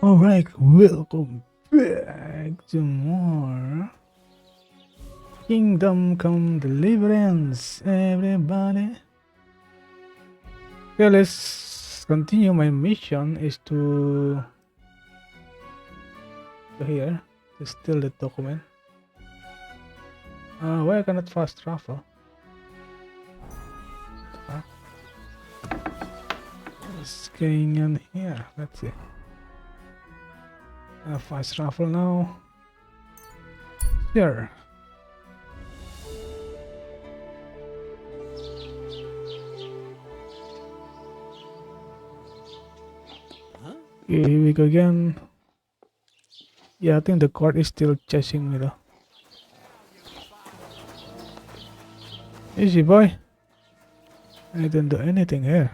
Alright, welcome back to more Kingdom Come Deliverance, everybody. Okay, let's continue. My mission is to here to steal the document. Why I cannot fast travel? Huh? What's going on here? Let's see. Fast travel now. Sure. Okay, here we go again. Yeah, I think the court is still chasing me though. Easy boy. I didn't do anything here.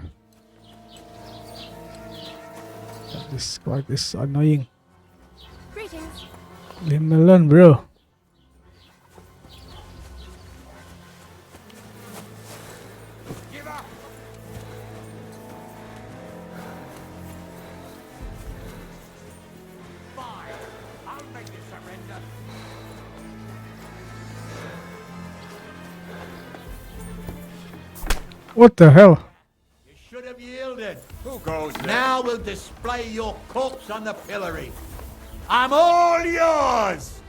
This court is annoying. Greetings. Leave me alone, bro. Give up! Fine. I'll make you surrender. What the hell? You should have yielded. Who goes there? Now we'll display your corpse on the pillory. I'm all yours!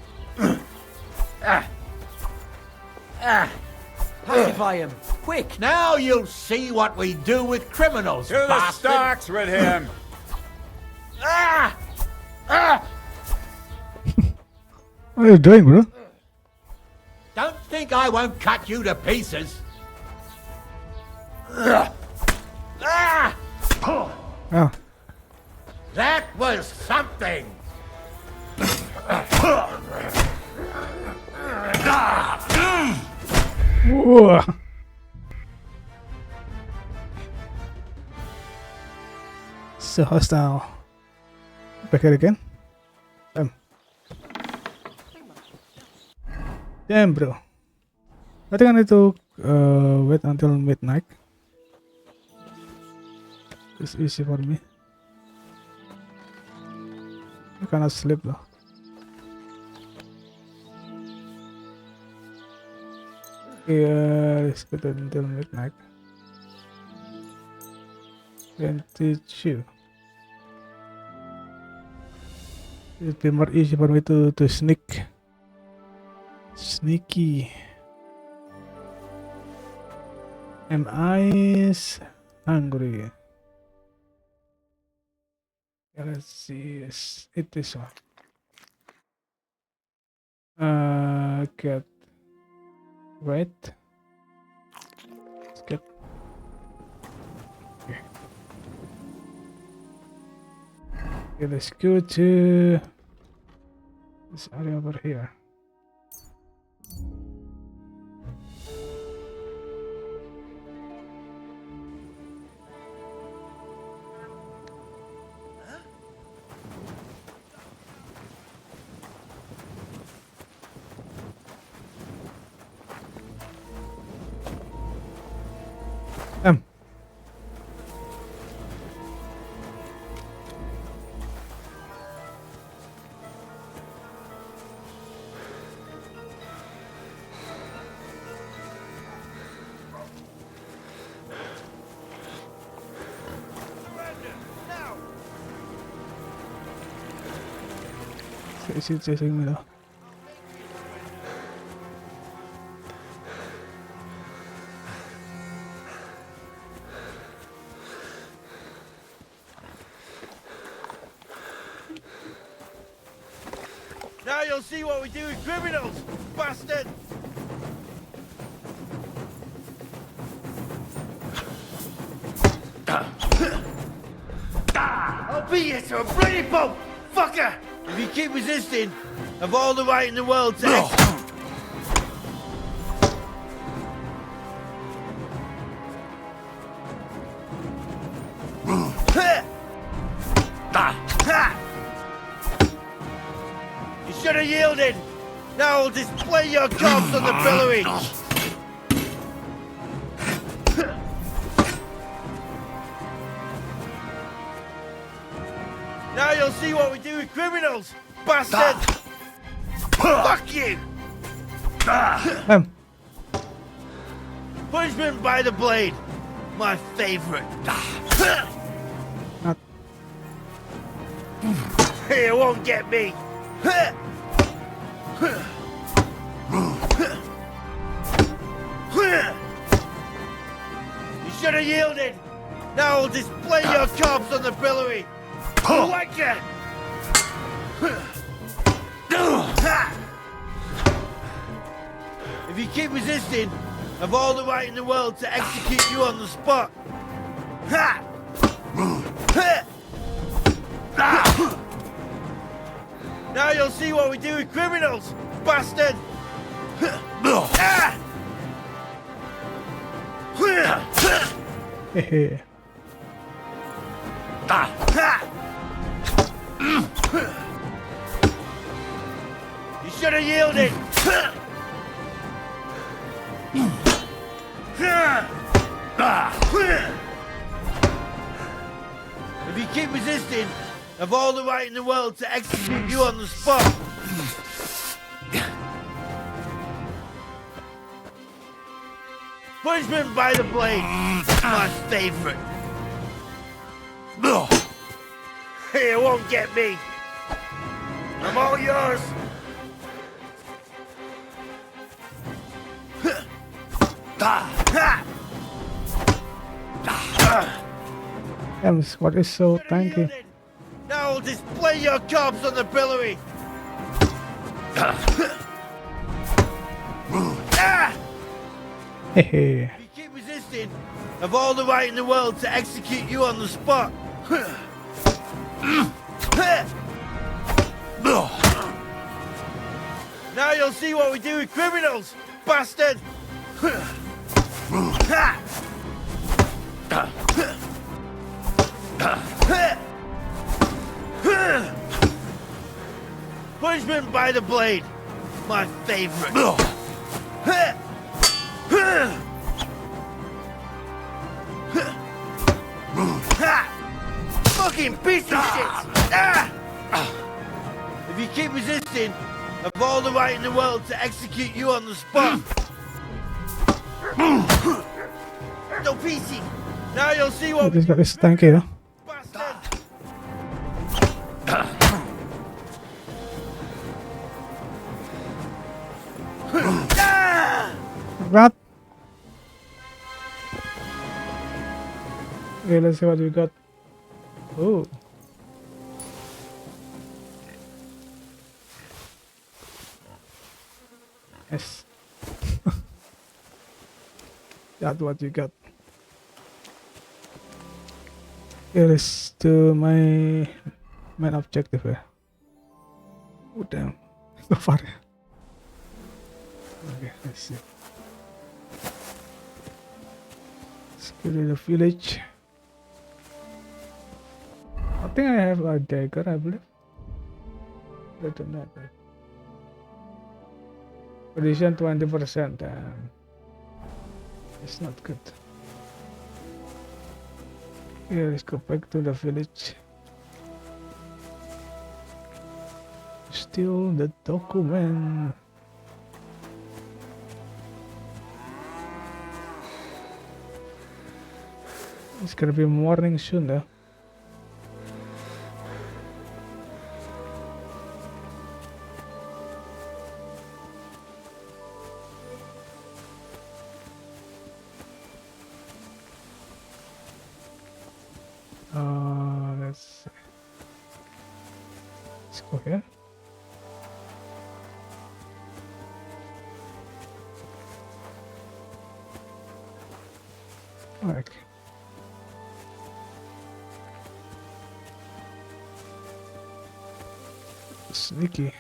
Pacify him, quick! Now you'll see what we do with criminals, To the bastard! stocks with him! Ah! Ah! What are you doing, bro? Don't think I won't cut you to pieces. Ah! Ah, That was something. whoa. So hostile. Back here again. Damn, bro. I think I need to wait until midnight. It's easy for me. I cannot sleep though. Okay, let's go until midnight. 22. It'd be more easy for me to sneak. Sneaky. Am I hungry? Yeah, let's see. Yes, eat this one. Get wet. Let's get. Okay. Okay, let's go to this area over here. Um. Is it chasing me though? Now you'll see what we do with criminals, bastard! I'll beat you to a bloody pulp, fucker! If you keep resisting, I've all the right in the world to You should have yielded! Now I'll display your corpse on the pillory! Now you'll see what we do with criminals, bastard! Fuck you! Punishment by the blade. My favorite. Not. It won't get me. You should have yielded. Now I'll display your corpse on the pillory. Whacker! If you keep resisting, I've all the right in the world to execute you on the spot. Now you'll see what we do with criminals, bastard! Hehe. You should have yielded! If you keep resisting, I've all the right in the world to execute you on the spot. Punishment by the blade, my favorite. It won't get me. I'm all yours. Damn, squad is so tanky. Now I'll display your corpse on the pillory. Hehe. If you keep resisting, I've all the right in the world to execute you on the spot. Now you'll see what we do with criminals, bastard! Punishment by the blade, my favorite. Fucking piece of shit! If you keep resisting, I've all the right in the world to execute you on the spot. No PC. Now you'll see what This guy is tanky, huh? bastard. What? Okay, let's see what we got. Oh. Yes. That's what you got. Okay, let's do my main objective here. Oh damn. So far. Okay, let's see. Let's go to the village. I think I have a dagger, I believe. I don't know. Condition 20%. Damn. It's not good. Yeah, let's go back to the village. Steal the document. It's gonna be morning soon, though. Let's see. Let's go here. Okay. Sneaky.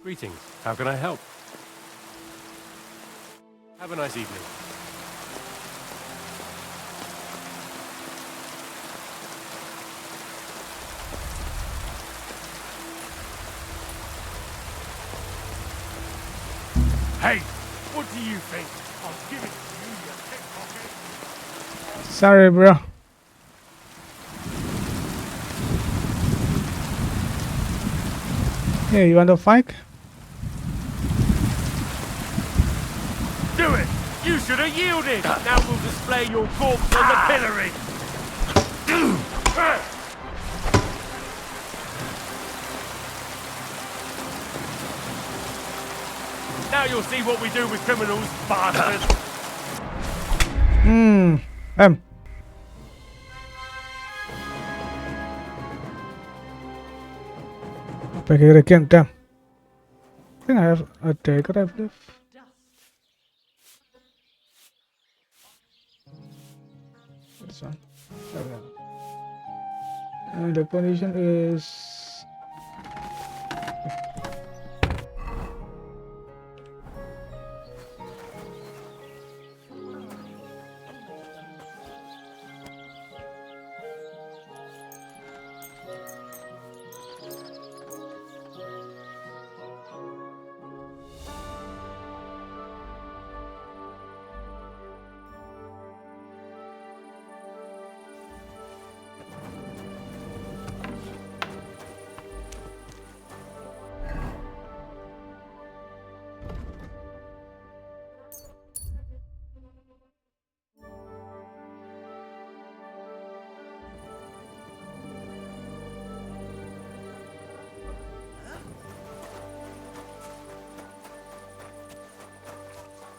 Greetings. How can I help? Have a nice evening. Hey, what do you think? I'll give it to you, you pickpocket. Sorry, bro. Hey, you want to fight? Do it! You should have yielded! Now we'll display your corpse on the pillory! Now you'll see what we do with criminals, bastard! Back here again, damn. I think I have a dagger, I believe. This one. There we go. And the condition is...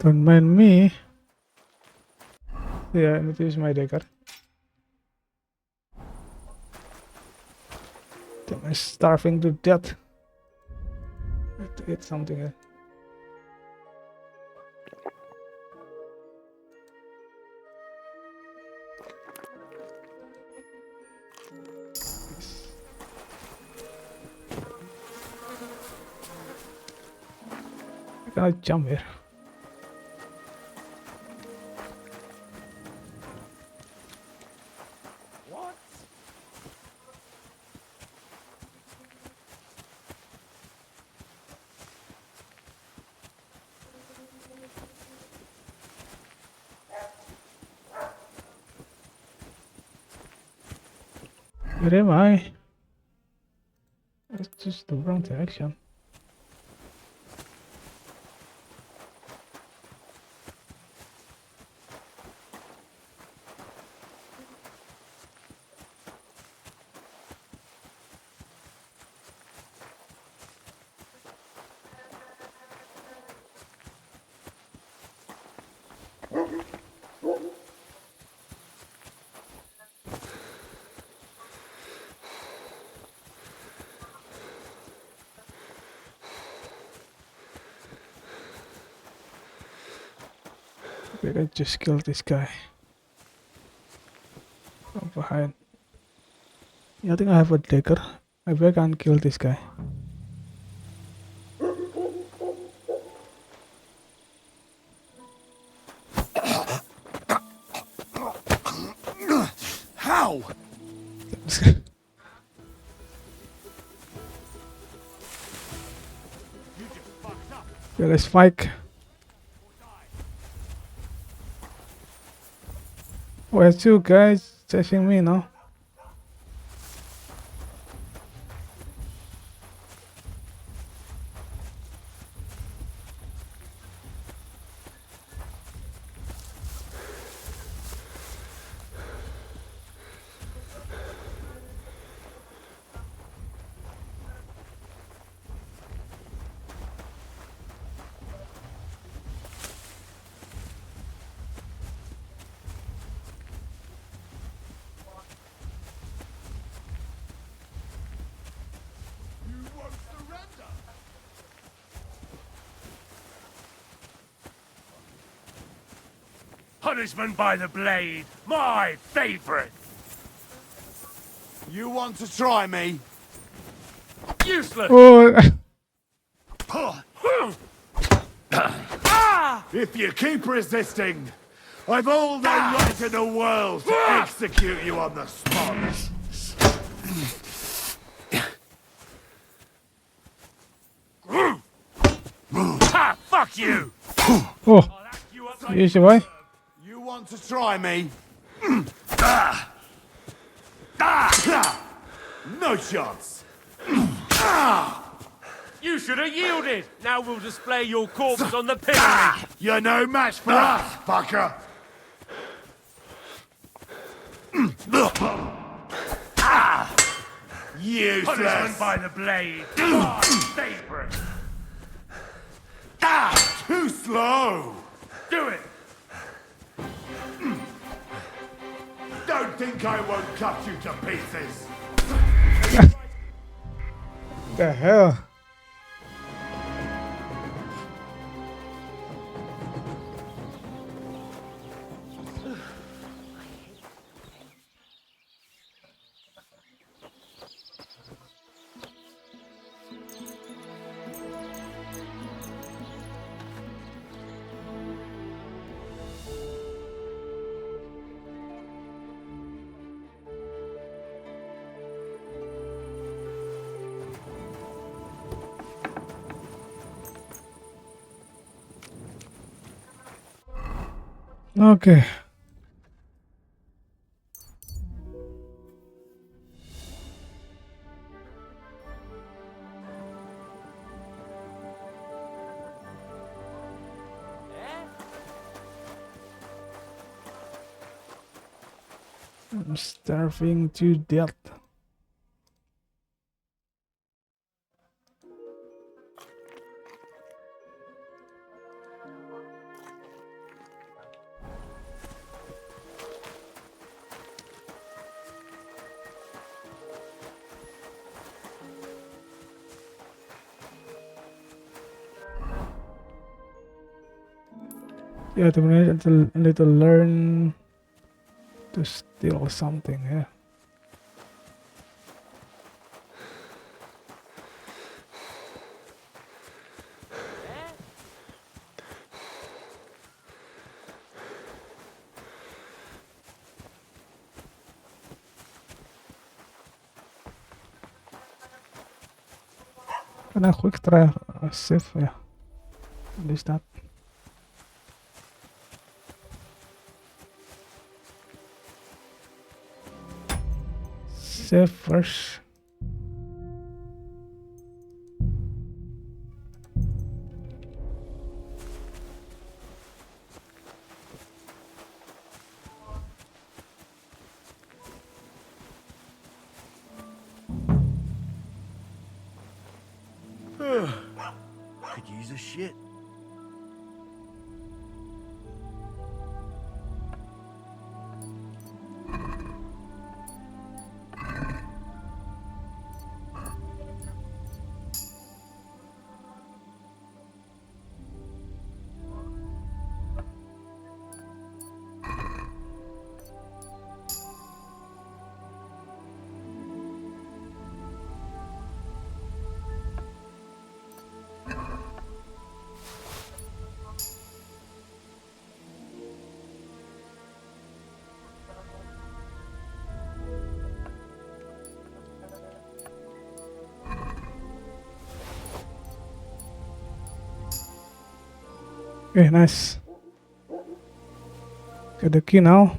Don't mind me. Yeah, I need to use my dagger. I'm starving to death. I have to eat something. Can I jump here? Where am I? That's just the wrong direction. Maybe I just killed this guy from behind. Yeah, I think I have a dagger. Maybe I can kill this guy. How? Yeah, let's fight. Where's two guys chasing me now? Punishment by the blade, my favorite. You want to try me? Useless. Oh, If you keep resisting, I've all the right in the world to execute you on the spot. Ha! Fuck you! Oh, I'll hack you up like easy way. You want to try me? No chance. you should have yielded. Now we'll display your corpse on the pillory. You're no match for us, fucker. Useless. Punishment by the blade. My favorite. Too slow. Do it. Don't think I won't cut you to pieces. The hell? Okay. I'm starving to death. Yeah, to need to learn to steal something. Yeah. Can I quick try a save? Yeah. At least that. Save first. Could use a shit. Okay, nice. Get the key now.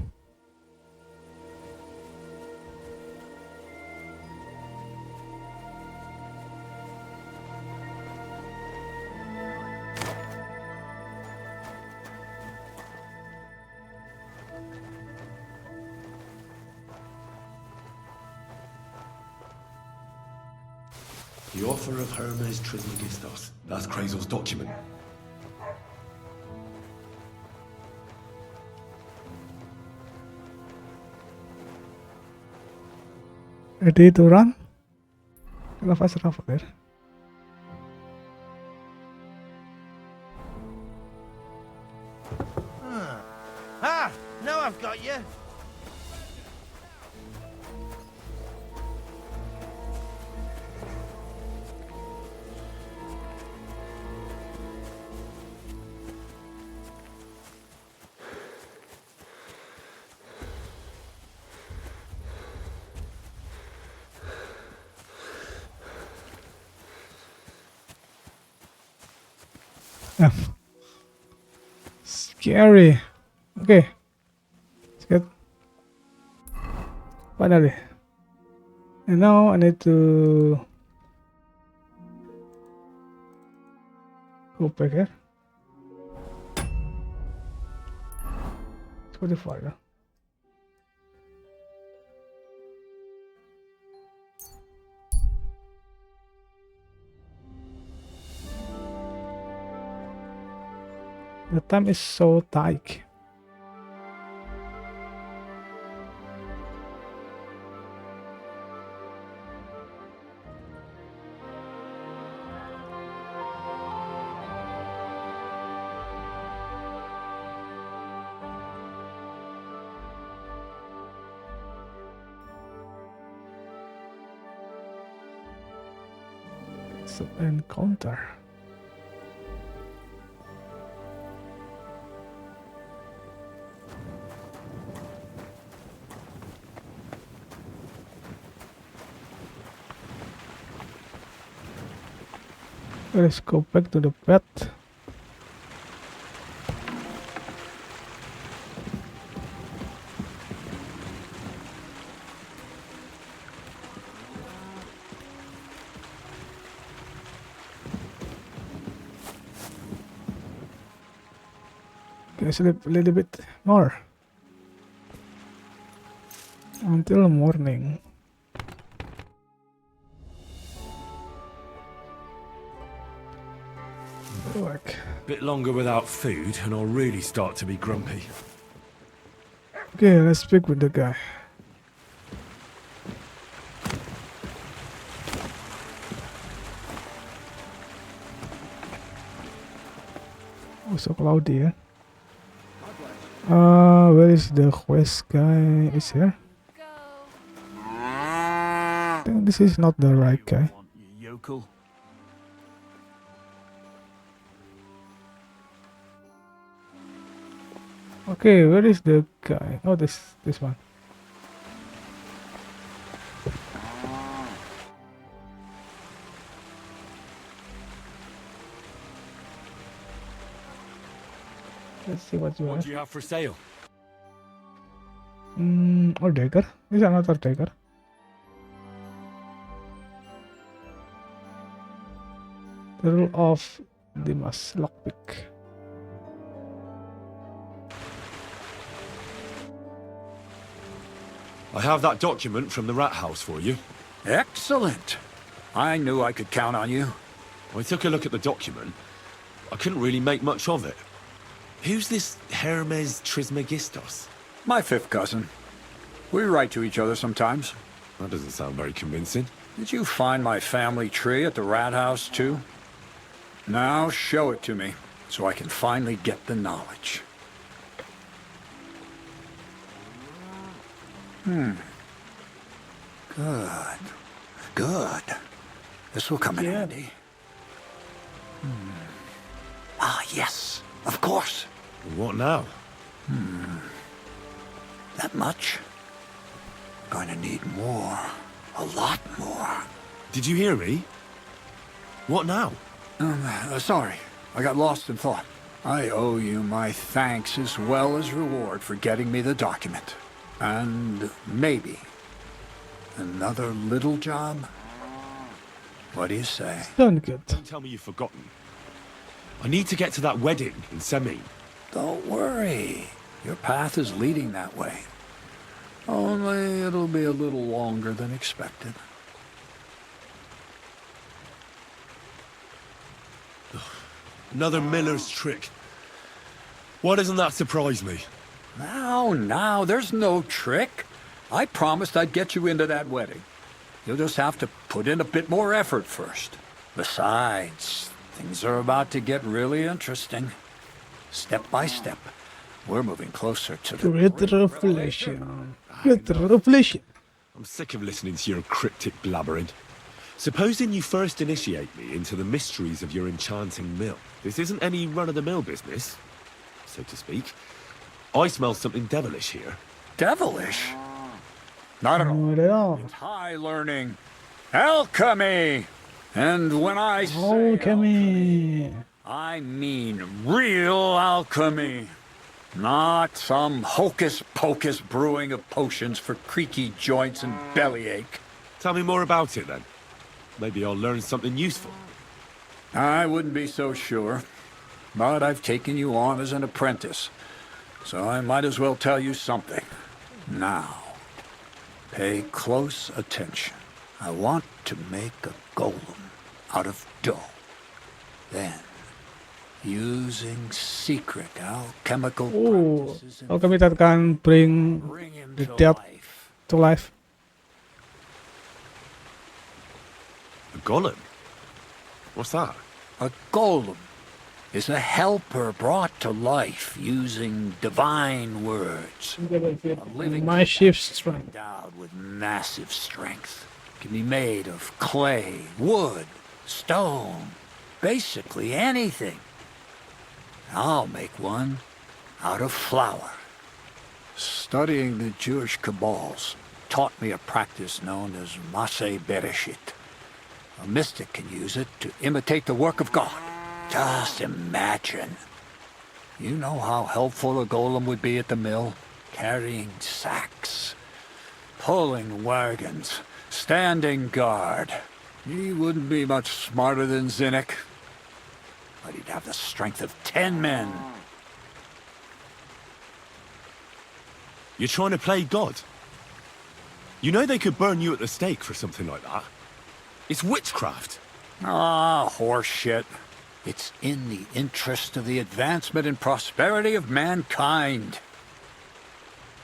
The offer of Hermes Trismegistos. That's Krazel's document. Ready to run? Go faster over there. Ah! Now I've got you. Scary. Okay. Let's get. Finally. And now I need to go back here. It's pretty far, yeah. The time is so tight. So encounter. Let's go back to the bed. Okay, sleep a little bit more until morning. Work. Bit longer without food, and I'll really start to be grumpy. Okay, let's speak with the guy. Oh, so cloudy, eh? Where is the quest guy? Is here? Go. I think this is not the right guy. You yokel. Okay, where is the guy? Oh, this one. Let's see what you What have. do you have for sale? Oh, dagger. This is another dagger. The rule of Dimas lockpick. I have that document from the rat house for you. Excellent. I knew I could count on you. I took a look at the document. I couldn't really make much of it. Who's this Hermes Trismegistos? My fifth cousin. We write to each other sometimes. That doesn't sound very convincing. Did you find my family tree at the rat house, too? Now show it to me, so I can finally get the knowledge. Good. Good. This will come in handy. Ah, yes. Of course. What now? That much? Going to need more. A lot more. Did you hear me? What now? Sorry. I got lost in thought. I owe you my thanks as well as reward for getting me the document. And maybe another little job? What do you say? Don't get. Don't tell me you've forgotten. I need to get to that wedding in Semi. Don't worry. Your path is leading that way. Only it'll be a little longer than expected. Another miller's trick. Why doesn't that surprise me? Now, there's no trick. I promised I'd get you into that wedding. You'll just have to put in a bit more effort first. Besides, things are about to get really interesting. Step by step, we're moving closer to the Great revelation. Great revelation. I'm sick of listening to your cryptic blabbering. Supposing you first initiate me into the mysteries of your enchanting mill. This isn't any run-of-the-mill business, so to speak. I smell something devilish here. devilish. Not at all. Not at all. It's high learning. Alchemy! And when I say Alchemy. I mean real alchemy. Not some hocus-pocus brewing of potions for creaky joints and bellyache. Tell me more about it then. Maybe I'll learn something useful. I wouldn't be so sure. But I've taken you on as an apprentice, so I might as well tell you something. Now, pay close attention. I want to make a golem out of dough. Then, using secret alchemical Oh, practices how kami that can bring bring him the to dead life. to life? A golem? What's that? A golem is a helper brought to life using divine words. living My shift's strength. Endowed with massive strength. Can be made of clay, wood, stone, basically anything. I'll make one out of flour. Studying the Jewish Kabbals taught me a practice known as Maseh Bereshit. A mystic can use it to imitate the work of God. Just imagine. You know how helpful a golem would be at the mill? Carrying sacks, pulling wagons, standing guard. He wouldn't be much smarter than Zinnik, but he'd have the strength of 10 men. You're trying to play God? You know they could burn you at the stake for something like that. It's witchcraft. Ah, horseshit. It's in the interest of the advancement and prosperity of mankind.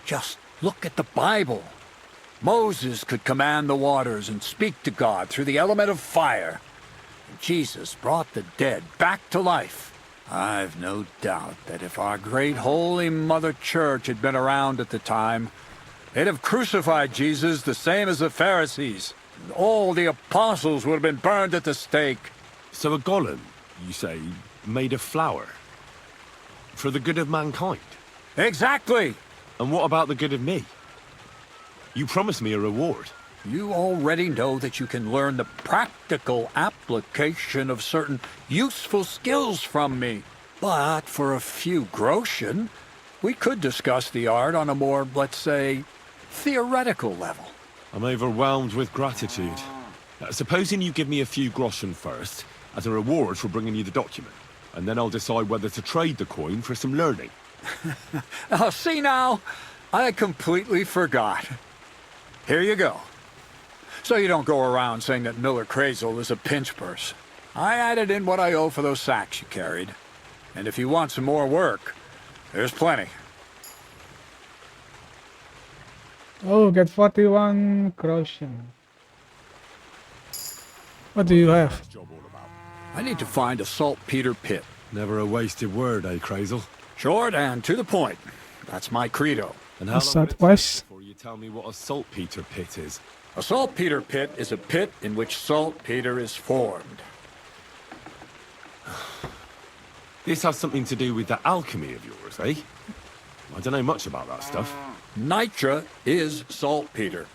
Just look at the Bible. Moses could command the waters and speak to God through the element of fire. And Jesus brought the dead back to life. I've no doubt that if our great holy Mother Church had been around at the time, they'd have crucified Jesus the same as the Pharisees. And all the apostles would have been burned at the stake. So a golem, you say, made of flour? For the good of mankind? Exactly! And what about the good of me? You promised me a reward. You already know that you can learn the practical application of certain useful skills from me. But for a few groschen, we could discuss the art on a more, let's say, theoretical level. I'm overwhelmed with gratitude. Supposing you give me a few groschen first, as a reward for bringing you the document, and then I'll decide whether to trade the coin for some learning. Oh, see now, I completely forgot. Here you go. So you don't go around saying that Miller Crazel is a pinch purse. I added in what I owe for those sacks you carried. And if you want some more work, there's plenty. Oh, get 41 groschen. What do you have? I need to find a saltpeter pit. Never a wasted word, eh, Crazel? Short and to the point. That's my credo. And how What's long that, will it take boys? before you tell me what a saltpeter pit is? A saltpeter pit is a pit in which saltpeter is formed. This has something to do with that alchemy of yours, eh? I don't know much about that stuff. Nitra is saltpeter.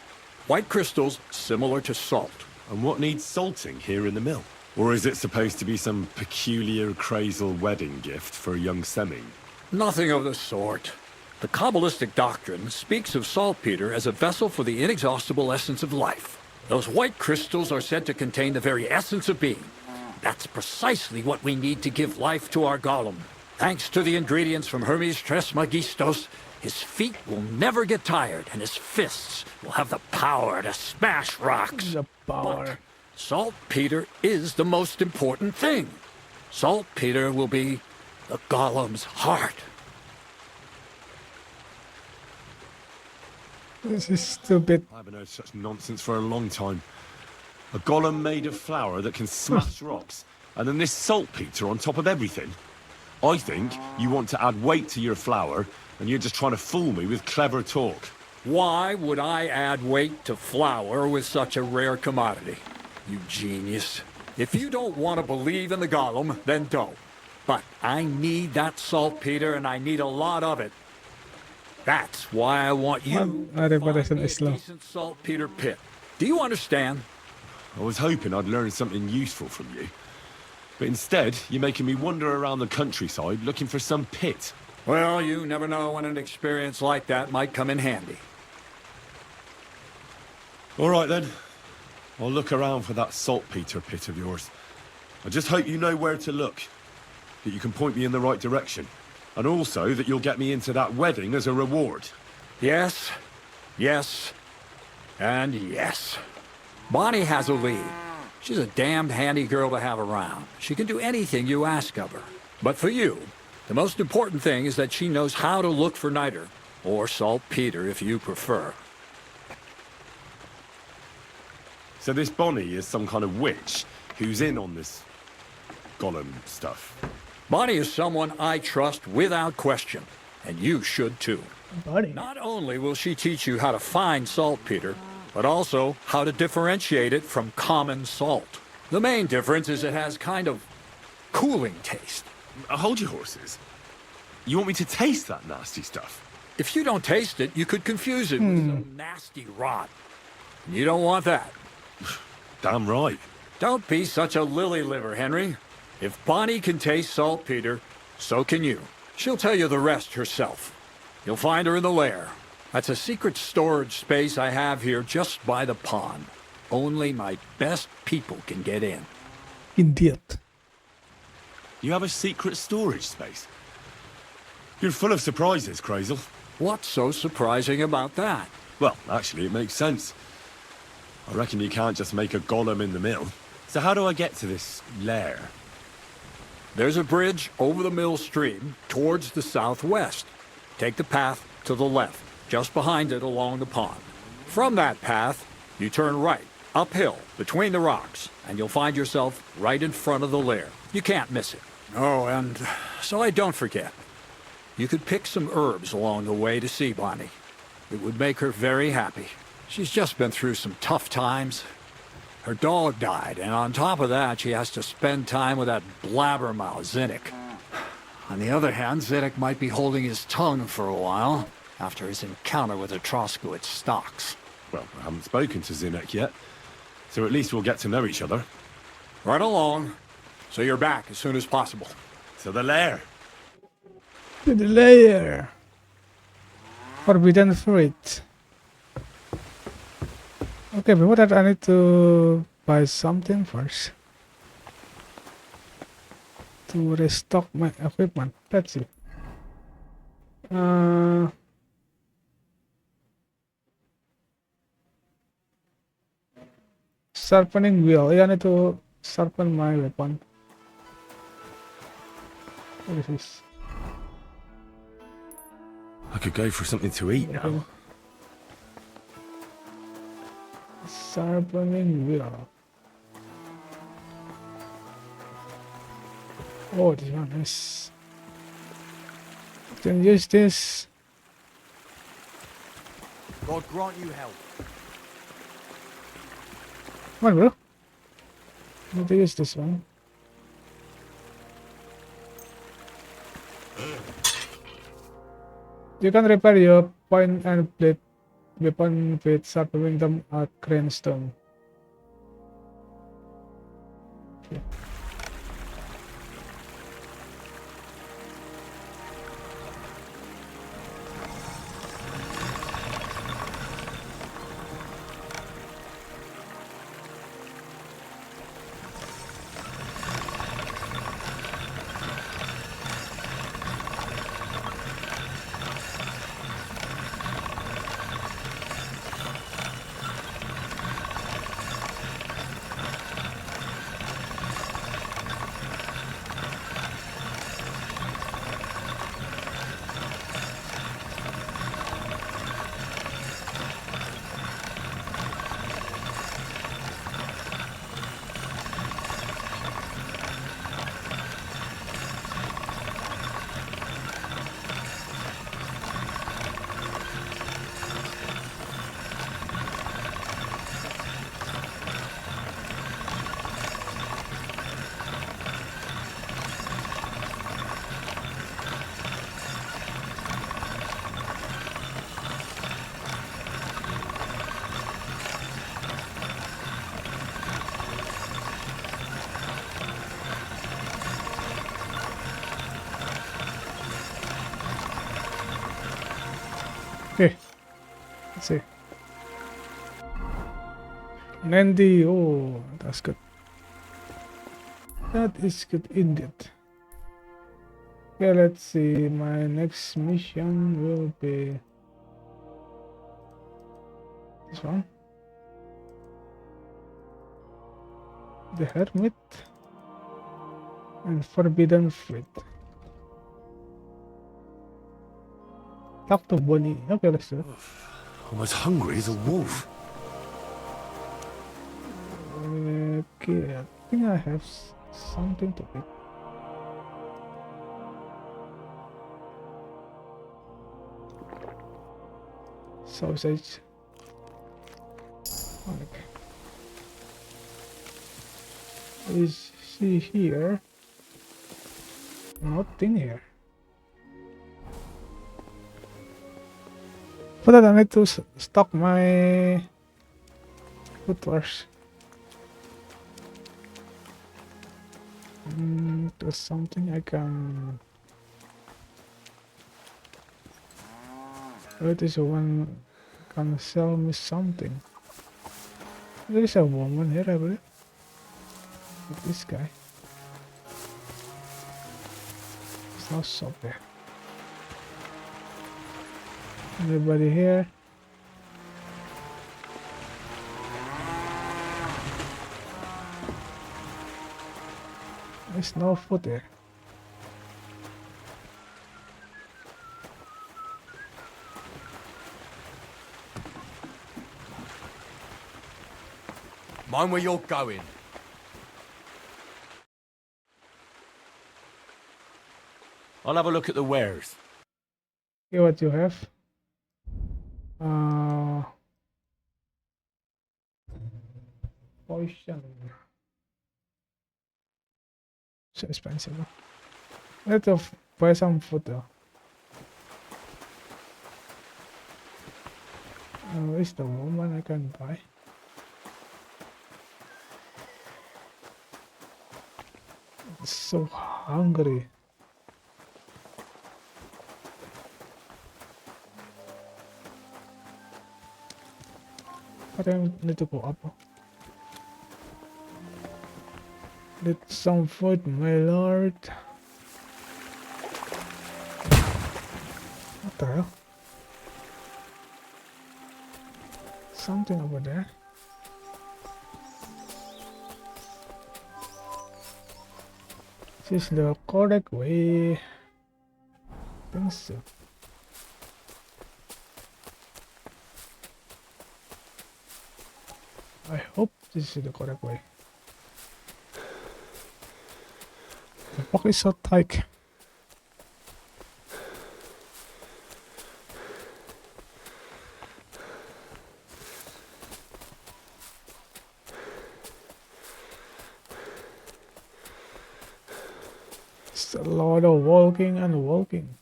White crystals similar to salt. And what needs salting here in the mill? Or is it supposed to be some peculiar Crazel wedding gift for a young Semming? Nothing of the sort. The Kabbalistic doctrine speaks of saltpeter as a vessel for the inexhaustible essence of life. Those white crystals are said to contain the very essence of being. That's precisely what we need to give life to our golem. Thanks to the ingredients from Hermes Trismegistos, his feet will never get tired, and his fists will have the power to smash rocks. The power. But saltpeter is the most important thing. Saltpeter will be the golem's heart. This is stupid. I haven't heard such nonsense for a long time. A golem made of flour that can smash rocks, and then this saltpeter on top of everything. I think you want to add weight to your flour, and you're just trying to fool me with clever talk. Why would I add weight to flour with such a rare commodity? You genius. If you don't want to believe in the golem, then don't. But I need that saltpeter, and I need a lot of it. That's why I want you What? to Everybody find me a is slow. decent saltpeter pit. Do you understand? I was hoping I'd learn something useful from you. But instead, you're making me wander around the countryside looking for some pit. Well, you never know when an experience like that might come in handy. All right, then. I'll look around for that saltpeter pit of yours. I just hope you know where to look, that you can point me in the right direction, and also that you'll get me into that wedding as a reward. Yes, yes, and yes. Bonnie has a lead. She's a damned handy girl to have around. She can do anything you ask of her. But for you, the most important thing is that she knows how to look for niter, or saltpeter if you prefer. So this Bonnie is some kind of witch who's in on this golem stuff. Bonnie is someone I trust without question, and you should too. Buddy. Not only will she teach you how to find saltpeter, but also how to differentiate it from common salt. The main difference is it has kind of cooling taste. Hold your horses. You want me to taste that nasty stuff? If you don't taste it, you could confuse it with some nasty rot. And you don't want that. Damn right. Don't be such a lily liver, Henry. If Bonnie can taste saltpeter, so can you. She'll tell you the rest herself. You'll find her in the lair. That's a secret storage space I have here just by the pond. Only my best people can get in. Idiot. You have a secret storage space? You're full of surprises, Crazel. What's so surprising about that? Well, actually, it makes sense. I reckon you can't just make a golem in the mill. So how do I get to this lair? There's a bridge over the mill stream towards the southwest. Take the path to the left, just behind it along the pond. From that path, you turn right, uphill, between the rocks, and you'll find yourself right in front of the lair. You can't miss it. Oh, and so I don't forget. You could pick some herbs along the way to see Bonnie. It would make her very happy. She's just been through some tough times. Her dog died, and on top of that, she has to spend time with that blabbermouth, Zinnik. On the other hand, Zinnik might be holding his tongue for a while after his encounter with the Troskowitz stocks. Well, I haven't spoken to Zinnek yet, so at least we'll get to know each other. Right along. So you're back as soon as possible. To the lair. To the lair. Forbidden fruit. Okay, before that I need to buy something first. To restock my equipment. Let's see. Sharpening wheel. Yeah, I need to sharpen my weapon. What is this? I could go for something to eat now. Sharpening wheel. Oh, this one is. Can use this. God grant you help. Come on, bro. I need to use this one. You can repair your point and plate weapon with sharpening them at Cranstone. Okay. Okay, let's see. 90. Oh, that's good. That is good indeed. Okay, let's see. My next mission will be this one. The Hermit and Forbidden Fruit. Talk to Bonnie. Okay, let's do it. I'm as hungry as a wolf. Okay, I think I have something to eat. Sausage. Okay. Is she here? Nothing here. For that, I need to stock my food first. There's something I can. Oh, this one can sell me something. There is a woman here, I believe. With this guy. There's no shop there. Anybody here? There's no food there. Mind where you're going. I'll have a look at the wares. Okay, what you have? Poison. So expensive. Huh? Let's buy some food though. Where's the woman I can buy? I'm so hungry. But I need to go up. Need some food, my lord. What the hell? Something over there. This is the correct way. I think so. I hope this is the correct way. The box is so tight. It's a lot of walking and walking.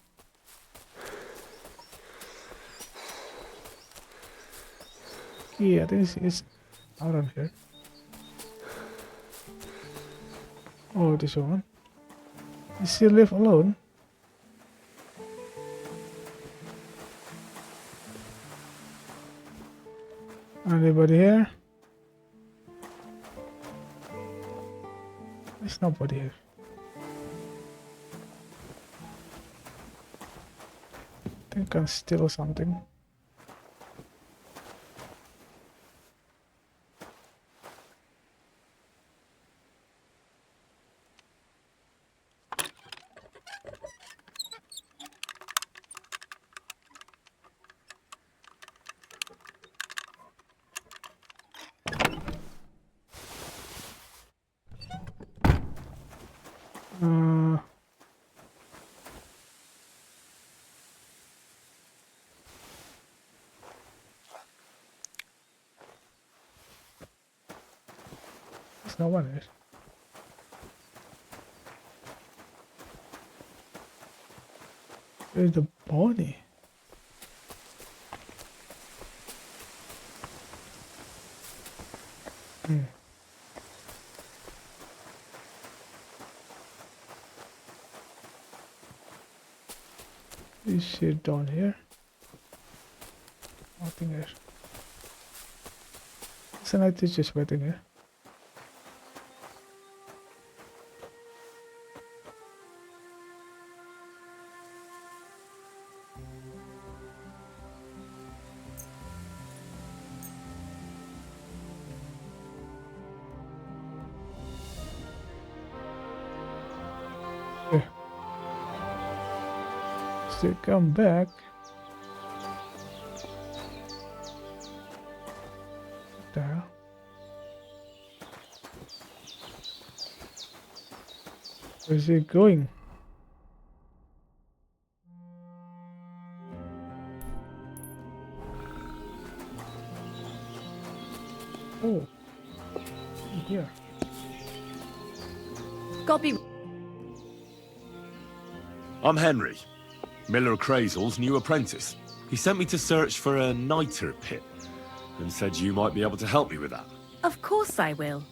Yeah, I think it's around here. Oh, this one. Is he live alone? Anybody here? There's nobody here. I think I can steal something. There's no one here. There's the body. This shit down here. Nothing here. Isn't it just waiting here? Okay. So come back. What the hell? Where's he going? Oh, here. Copy. I'm Henry, Miller Crazel's new apprentice. He sent me to search for a niter pit and said you might be able to help me with that. Of course I will.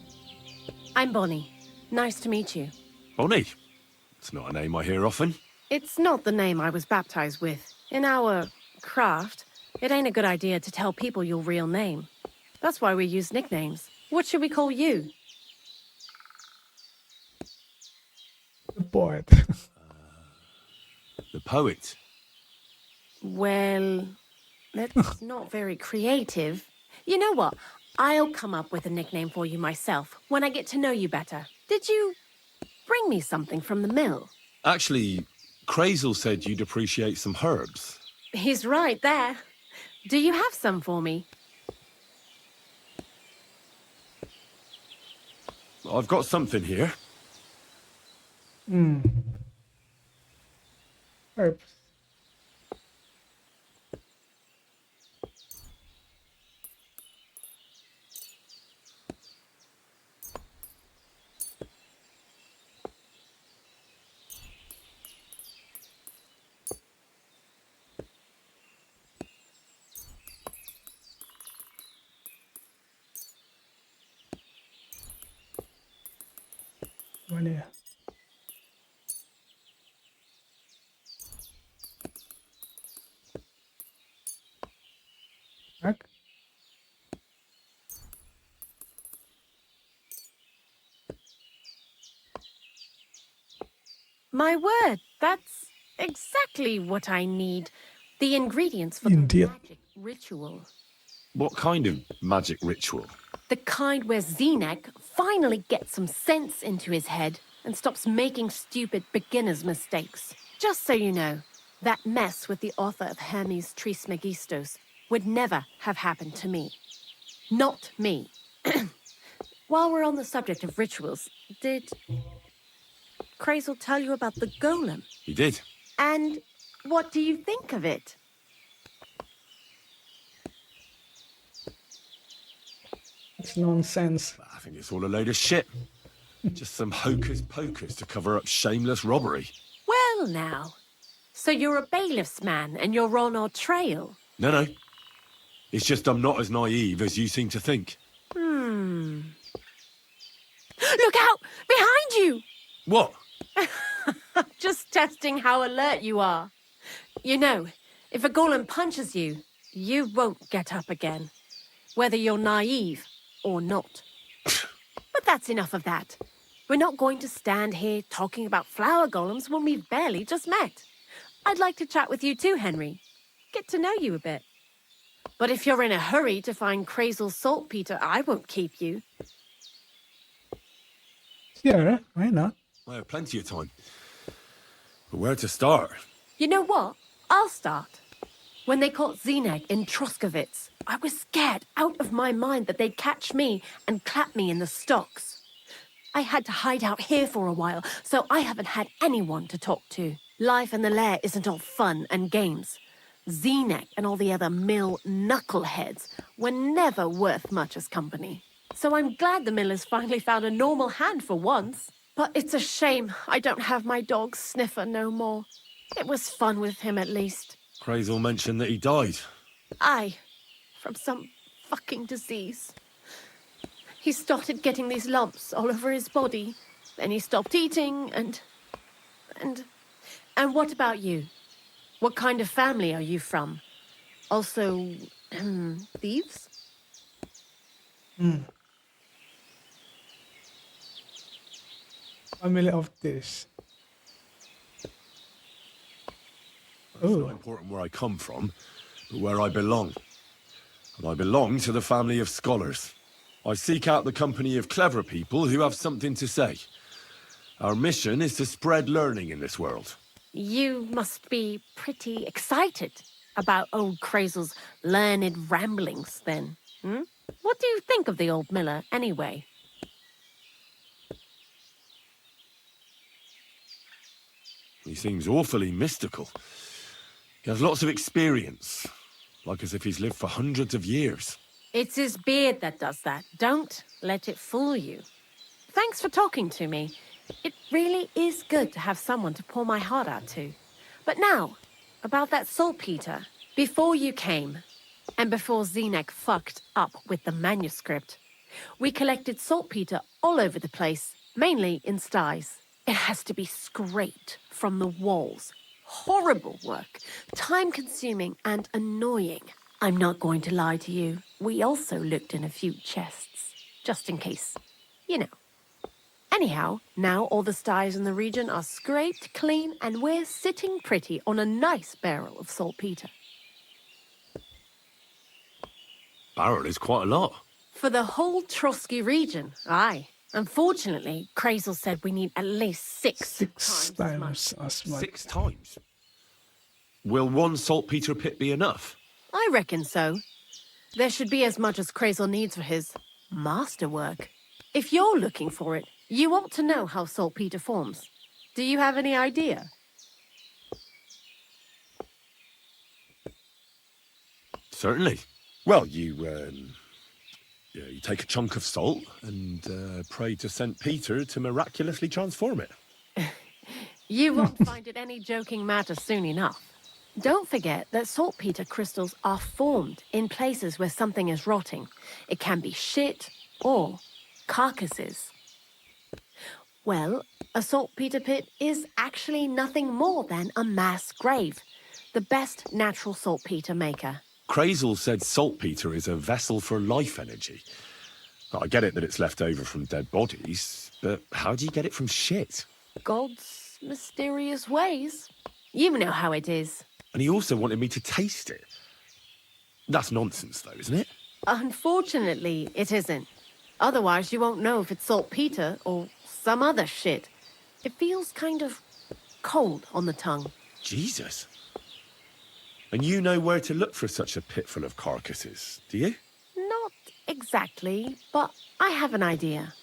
I'm Bonnie. Nice to meet you. Bonnie? It's not a name I hear often. It's not the name I was baptized with. In our craft, it ain't a good idea to tell people your real name. That's why we use nicknames. What should we call you? The poet. The poet. Well, that's not very creative. You know what? I'll come up with a nickname for you myself when I get to know you better. Did you bring me something from the mill? Actually, Crazel said you'd appreciate some herbs. He's right there. Do you have some for me? I've got something here. Herbs. One here. Back. My word, that's exactly what I need. The ingredients for Indeed. the magic ritual. What kind of magic ritual? The kind where Zenek finally gets some sense into his head and stops making stupid beginner's mistakes. Just so you know, that mess with the author of Hermes Trismegistos would never have happened to me. Not me. While we're on the subject of rituals, did Crazel tell you about the golem? He did. And what do you think of it? It's nonsense. I think it's all a load of shit. Just some hocus pocus to cover up shameless robbery. Well now, so you're a bailiff's man and you're on our trail? No. It's just I'm not as naive as you seem to think. Look out! Behind you! What? Just testing how alert you are. You know, if a golem punches you, you won't get up again. Whether you're naive or not. But that's enough of that. We're not going to stand here talking about flower golems when we've barely just met. I'd like to chat with you too, Henry. Get to know you a bit. But if you're in a hurry to find Crazel's saltpeter, I won't keep you. Yeah, why not? I have plenty of time. But where to start? You know what? I'll start. When they caught Zenek in Troskovitz, I was scared out of my mind that they'd catch me and clap me in the stocks. I had to hide out here for a while, so I haven't had anyone to talk to. Life in the lair isn't all fun and games. Zenek and all the other mill knuckleheads were never worth much as company. So I'm glad the millers finally found a normal hand for once. But it's a shame I don't have my dog Sniffer no more. It was fun with him at least. Crazel mentioned that he died. Aye, from some fucking disease. He started getting these lumps all over his body. Then he stopped eating and what about you? What kind of family are you from? Also, Thieves? Family of this. It's not important where I come from, but where I belong. And I belong to the family of scholars. I seek out the company of clever people who have something to say. Our mission is to spread learning in this world. You must be pretty excited about old Crazel's learned ramblings, then. Hmm? What do you think of the old miller, anyway? He seems awfully mystical. He has lots of experience, like as if he's lived for hundreds of years. It's his beard that does that. Don't let it fool you. Thanks for talking to me. It really is good to have someone to pour my heart out to. But now, about that saltpeter. Before you came, and before Zenek fucked up with the manuscript, we collected saltpeter all over the place, mainly in sties. It has to be scraped from the walls. Horrible work, time-consuming and annoying. I'm not going to lie to you. We also looked in a few chests, just in case, you know. Anyhow, now all the sties in the region are scraped clean and we're sitting pretty on a nice barrel of saltpeter. Barrel is quite a lot. For the whole Trotsky region, aye. Unfortunately, Crazel said we need at least six Times as much. 6 times? Will one saltpeter pit be enough? I reckon so. There should be as much as Crazel needs for his masterwork. If you're looking for it, you ought to know how saltpeter forms. Do you have any idea? Certainly. Well, you take a chunk of salt and pray to St. Peter to miraculously transform it. You won't find it any joking matter soon enough. Don't forget that saltpeter crystals are formed in places where something is rotting. It can be shit or carcasses. Well, a saltpeter pit is actually nothing more than a mass grave. The best natural saltpeter maker. Crazel said saltpeter is a vessel for life energy. I get it that it's left over from dead bodies, but how do you get it from shit? God's mysterious ways. You know how it is. And he also wanted me to taste it. That's nonsense, though, isn't it? Unfortunately, it isn't. Otherwise, you won't know if it's saltpeter or some other shit. It feels kind of cold on the tongue. Jesus. And you know where to look for such a pit full of carcasses, do you? Not exactly, but I have an idea.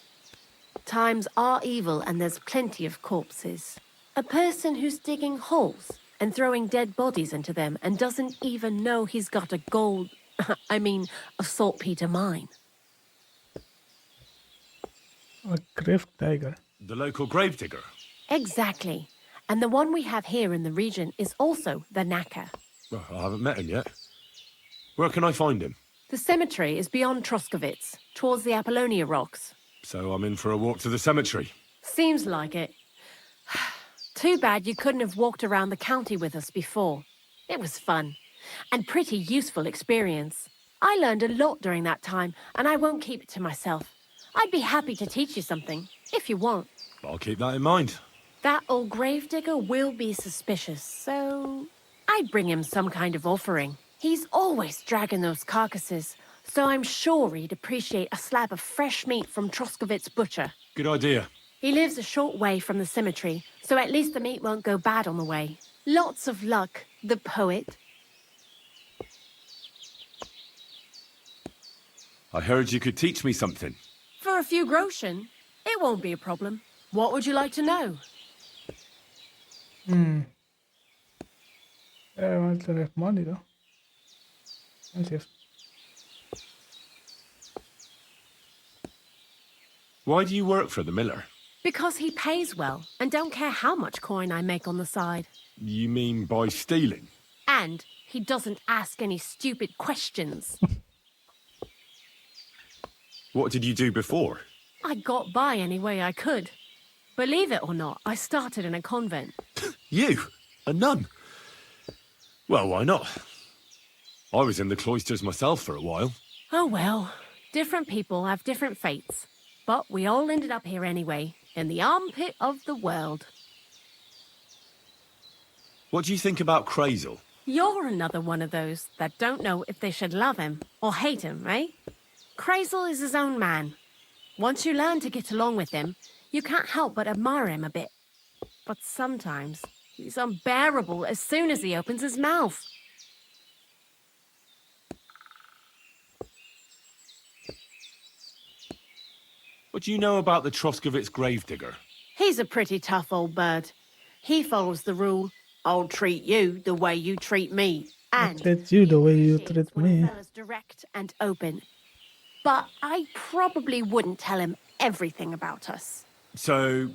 Times are evil and there's plenty of corpses. A person who's digging holes and throwing dead bodies into them and doesn't even know he's got a a saltpeter mine. A grave tiger. The local gravedigger. Exactly. And the one we have here in the region is also the knacker. Well, I haven't met him yet. Where can I find him? The cemetery is beyond Troskovitz, towards the Apollonia rocks. So I'm in for a walk to the cemetery. Seems like it. Too bad you couldn't have walked around the county with us before. It was fun, and pretty useful experience. I learned a lot during that time, and I won't keep it to myself. I'd be happy to teach you something, if you want. I'll keep that in mind. That old gravedigger will be suspicious, so I'd bring him some kind of offering. He's always dragging those carcasses, so I'm sure he'd appreciate a slab of fresh meat from Troskovitz butcher. Good idea. He lives a short way from the cemetery, so at least the meat won't go bad on the way. Lots of luck, the poet. I heard you could teach me something. For a few groschen, it won't be a problem. What would you like to know? I want to have money though. Let's see. Why do you work for the miller? Because he pays well, and don't care how much coin I make on the side. You mean by stealing? And he doesn't ask any stupid questions. What did you do before? I got by any way I could. Believe it or not, I started in a convent. You? A nun? Well, why not? I was in the cloisters myself for a while. Oh well, different people have different fates. But we all ended up here anyway, in the armpit of the world. What do you think about Crazel? You're another one of those that don't know if they should love him or hate him, right? Crazel is his own man. Once you learn to get along with him, you can't help but admire him a bit. But sometimes he's unbearable as soon as he opens his mouth. What do you know about the Troskovitz gravedigger? He's a pretty tough old bird. He follows the rule, I'll treat you the way you treat me. And treat you the way you appreciates treat when a me. fella's direct and open. But I probably wouldn't tell him everything about us. So,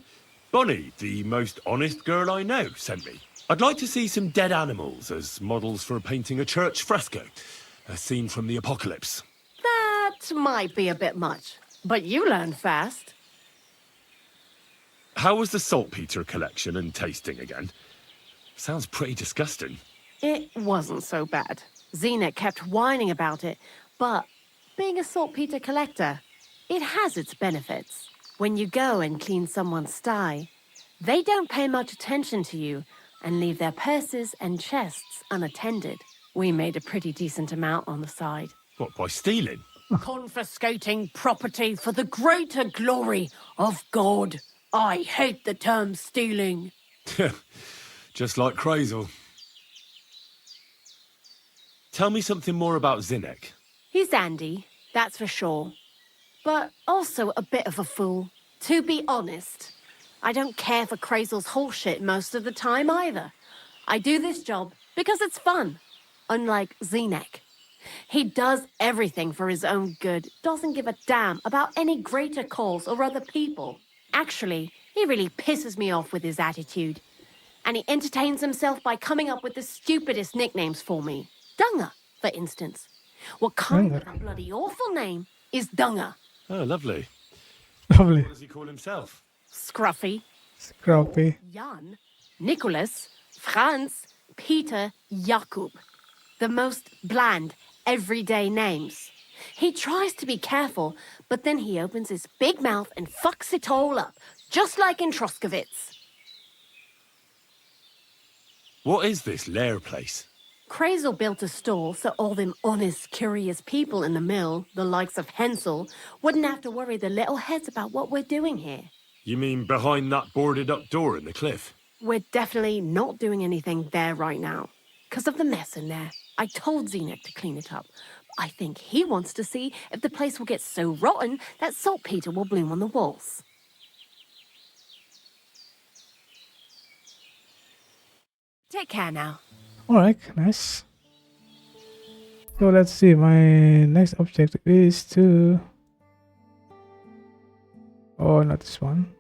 Bonnie, the most honest girl I know, sent me. I'd like to see some dead animals as models for painting a church fresco. A scene from the apocalypse. That might be a bit much, but you learn fast. How was the saltpeter collection and tasting again? Sounds pretty disgusting. It wasn't so bad. Xena kept whining about it, but being a saltpeter collector, it has its benefits. When you go and clean someone's sty, they don't pay much attention to you and leave their purses and chests unattended. We made a pretty decent amount on the side. What, by stealing? Confiscating property for the greater glory of God. I hate the term stealing. Just like Crazel. Tell me something more about Zinnek. He's Andy, that's for sure. But also a bit of a fool. To be honest, I don't care for Crazel's horseshit most of the time either. I do this job because it's fun, unlike Zinnek. He does everything for his own good, doesn't give a damn about any greater cause or other people. Actually, he really pisses me off with his attitude. And he entertains himself by coming up with the stupidest nicknames for me. Dunga, for instance. What kind of a bloody awful name is Dunga? Oh, lovely. Lovely. What does he call himself? Scruffy, Scruffy. Jan, Nicholas, Franz, Peter, Jakub. The most bland, everyday names. He tries to be careful, but then he opens his big mouth and fucks it all up, just like in Troskovitz. What is this lair place? Crazel built a store so all them honest, curious people in the mill, the likes of Hensel, wouldn't have to worry their little heads about what we're doing here. You mean behind that boarded up door in the cliff? We're definitely not doing anything there right now, because of the mess in there. I told Zinnek to clean it up. I think he wants to see if the place will get so rotten that saltpeter will bloom on the walls. Take care now. Alright, nice. So let's see, my next objective is to... Oh, not this one.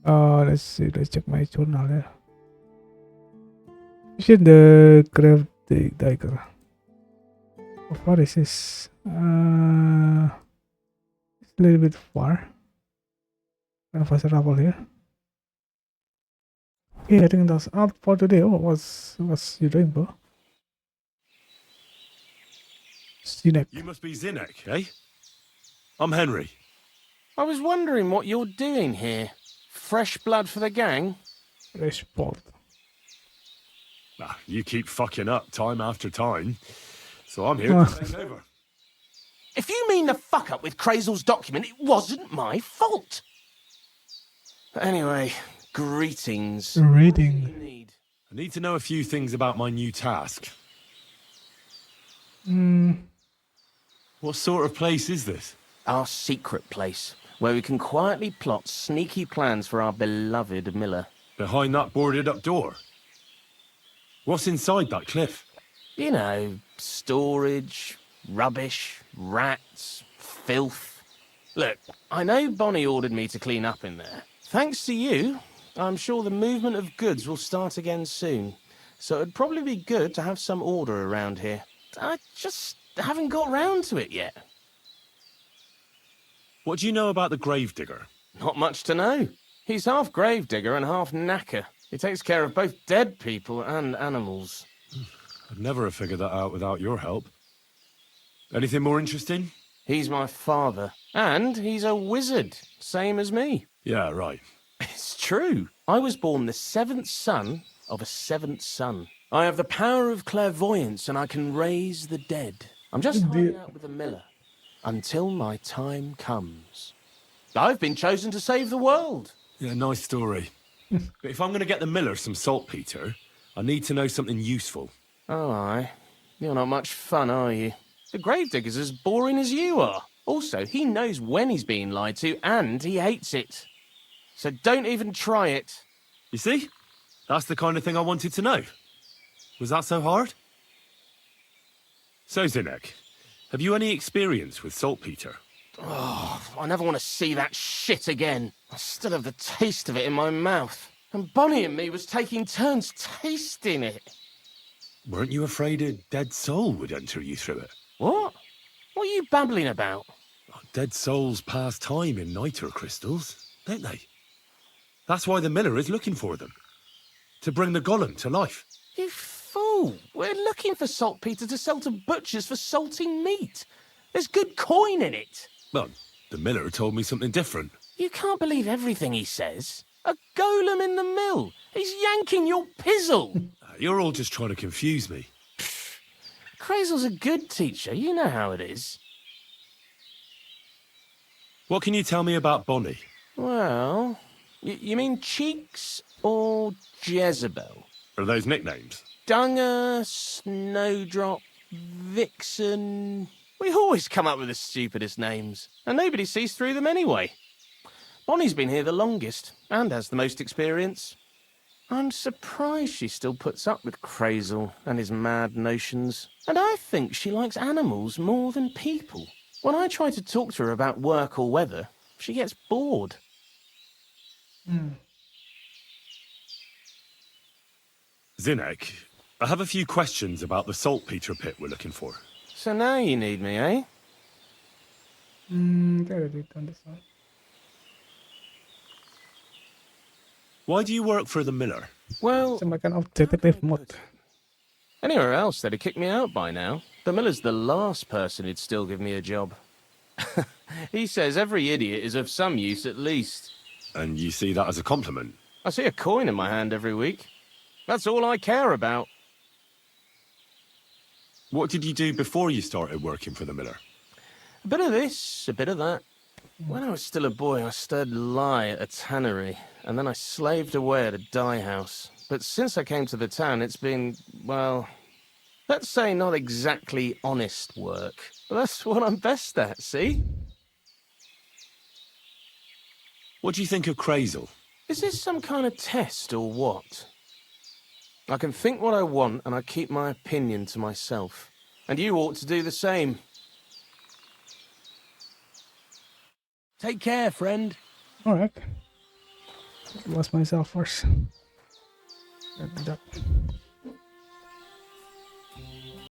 Let's see, let's check my journal here. Visit the grave digger. How far is this? It's a little bit far. Kind of fast travel here. Okay, I think that's all for today. Oh, what's you doing, bro? Zinnek. You must be Zinnek, eh? I'm Henry. I was wondering what you're doing here. Fresh blood for the gang? Resport. Ah, you keep fucking up time after time. So I'm here to take over. If you mean the fuck up with Crazel's document, it wasn't my fault. Anyway, greetings. Reading. What do you need? I need to know a few things about my new task. What sort of place is this? Our secret place, where we can quietly plot sneaky plans for our beloved Miller. Behind that boarded up door? What's inside that cliff? You know, storage, rubbish, rats, filth. Look, I know Bonnie ordered me to clean up in there. Thanks to you, I'm sure the movement of goods will start again soon. So it'd probably be good to have some order around here. I just haven't got round to it yet. What do you know about the gravedigger? Not much to know. He's half gravedigger and half knacker. He takes care of both dead people and animals. I'd never have figured that out without your help. Anything more interesting? He's my father, and he's a wizard, same as me. Yeah, right. It's true. I was born the seventh son of a seventh son. I have the power of clairvoyance, and I can raise the dead. I'm just hiding out with the miller until my time comes. I've been chosen to save the world. Yeah, nice story. But if I'm going to get the miller some saltpeter, I need to know something useful. Oh, aye. You're not much fun, are you? The gravedigger's as boring as you are. Also, he knows when he's being lied to, and he hates it. So don't even try it. You see? That's the kind of thing I wanted to know. Was that so hard? So, Zinek, have you any experience with saltpeter? Oh, I never want to see that shit again. I still have the taste of it in my mouth. And Bonnie and me was taking turns tasting it. Weren't you afraid a dead soul would enter you through it? What? What are you babbling about? Dead souls pass time in niter crystals, don't they? That's why the miller is looking for them. To bring the golem to life. You fool! We're looking for saltpeter to sell to butchers for salting meat. There's good coin in it. Well, the miller told me something different. You can't believe everything he says. A golem in the mill. He's yanking your pizzle. You're all just trying to confuse me. Crazel's a good teacher. You know how it is. What can you tell me about Bonnie? Well, you mean Cheeks or Jezebel? Are those nicknames? Dunger, Snowdrop, Vixen... We always come up with the stupidest names, and nobody sees through them anyway. Bonnie's been here the longest, and has the most experience. I'm surprised she still puts up with Crazel and his mad notions. And I think she likes animals more than people. When I try to talk to her about work or weather, she gets bored. Zinek, I have a few questions about the saltpeter pit we're looking for. So now you need me, eh? Gotta do it on this one. Why do you work for the miller? Well, Sa makan of detective mode. anywhere else they'd have kicked me out by now. The miller's the last person who'd still give me a job. He says every idiot is of some use at least. And you see that as a compliment? I see a coin in my hand every week. That's all I care about. What did you do before you started working for the miller? A bit of this, a bit of that. When I was still a boy, I stirred lye at a tannery, and then I slaved away at a dye house. But since I came to the town, it's been, well, let's say not exactly honest work. But that's what I'm best at, see? What do you think of Crazel? Is this some kind of test or what? I can think what I want, and I keep my opinion to myself. And you ought to do the same. Take care, friend. Alright. Lost myself first. Gotta do that.